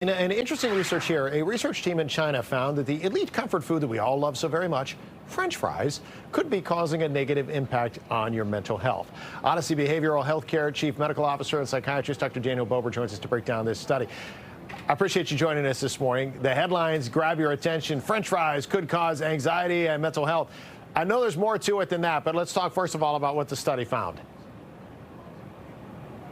An interesting research here. A research team in China found that the elite comfort food that we all love so very much, French fries, could be causing a negative impact on your mental health. Odyssey Behavioral Healthcare Chief Medical Officer and Psychiatrist Dr. Daniel Bober joins us to break down this study. I appreciate you joining us this morning. The headlines grab your attention. French fries could cause anxiety and mental health. I know there's more to it than that, but let's talk first of all about what the study found.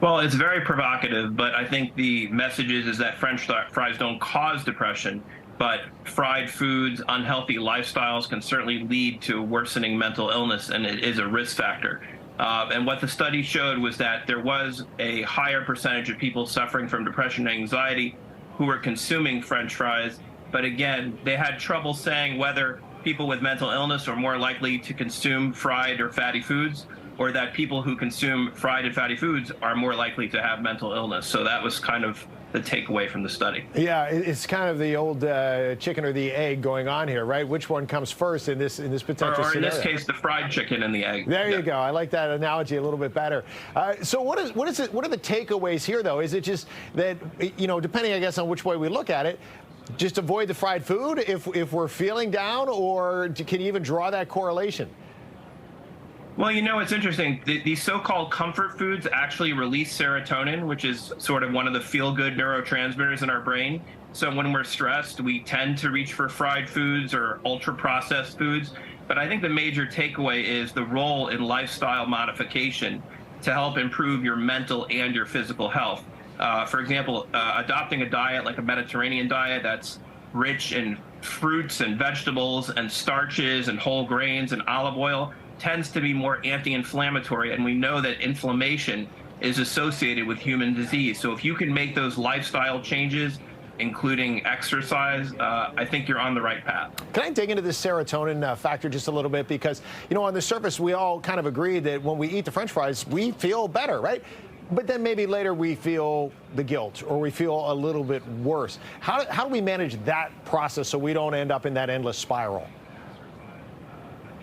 Well, it's very provocative, but I think the message is that French fries don't cause depression, but fried foods, unhealthy lifestyles can certainly lead to worsening mental illness, and it is a risk factor. And what the study showed was that there was a higher percentage of people suffering from depression and anxiety who were consuming French fries. But again, they had trouble saying whether people with mental illness are more likely to consume fried or fatty foods, or that people who consume fried and fatty foods are more likely to have mental illness. So that was kind of the takeaway from the study. Yeah, it's kind of the old chicken or the egg going on here, right? Which one comes first in this potential or in scenario? this case, the fried chicken and the egg. There you go. I like that analogy a little bit better. So what are the takeaways here, though? Is it just that, depending, I guess, on which way we look at it, just avoid the fried food if we're feeling down, or can you even draw that correlation? Well, it's interesting. These so-called comfort foods actually release serotonin, which is sort of one of the feel-good neurotransmitters in our brain. So when we're stressed, we tend to reach for fried foods or ultra-processed foods. But I think the major takeaway is the role in lifestyle modification to help improve your mental and your physical health. For example, adopting a diet like a Mediterranean diet that's rich in fruits and vegetables and starches and whole grains and olive oil tends to be more anti-inflammatory, and we know that inflammation is associated with human disease. So if you can make those lifestyle changes, including exercise, I think you're on the right path. Can I dig into this serotonin factor just a little bit? Because, on the surface, we all kind of agree that when we eat the French fries, we feel better, right? But then maybe later we feel the guilt, or we feel a little bit worse. How do we manage that process so we don't end up in that endless spiral?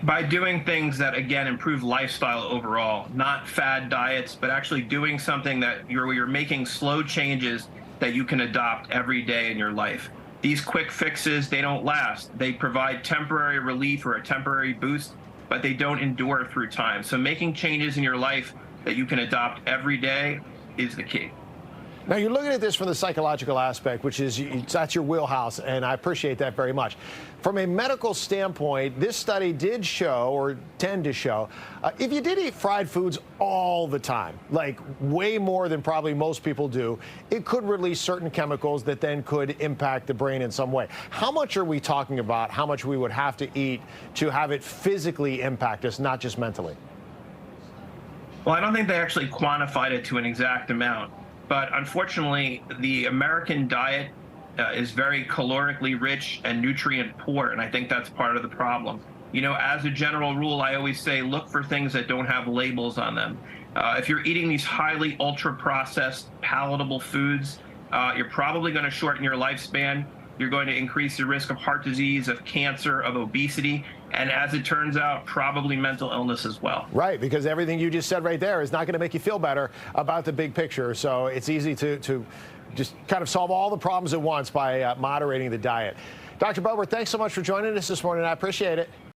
By doing things that, again, improve lifestyle overall, not fad diets, but actually doing something that you're making slow changes that you can adopt every day in your life. These quick fixes, they don't last. They provide temporary relief or a temporary boost, but they don't endure through time. So making changes in your life that you can adopt every day is the key. Now, you're looking at this from the psychological aspect, which is that's your wheelhouse, and I appreciate that very much. From a medical standpoint, this study did show, or tend to show, if you did eat fried foods all the time, like way more than probably most people do, it could release certain chemicals that then could impact the brain in some way. How much are we talking about, how much we would have to eat to have it physically impact us, not just mentally? Well, I don't think they actually quantified it to an exact amount. But unfortunately, the American diet is very calorically rich and nutrient poor, and I think that's part of the problem. As a general rule, I always say look for things that don't have labels on them. If you're eating these highly ultra-processed, palatable foods, you're probably going to shorten your lifespan. You're going to increase your risk of heart disease, of cancer, of obesity, and as it turns out, probably mental illness as well. Right, because everything you just said right there is not going to make you feel better about the big picture. So it's easy to just kind of solve all the problems at once by moderating the diet. Dr. Bober, thanks so much for joining us this morning. I appreciate it.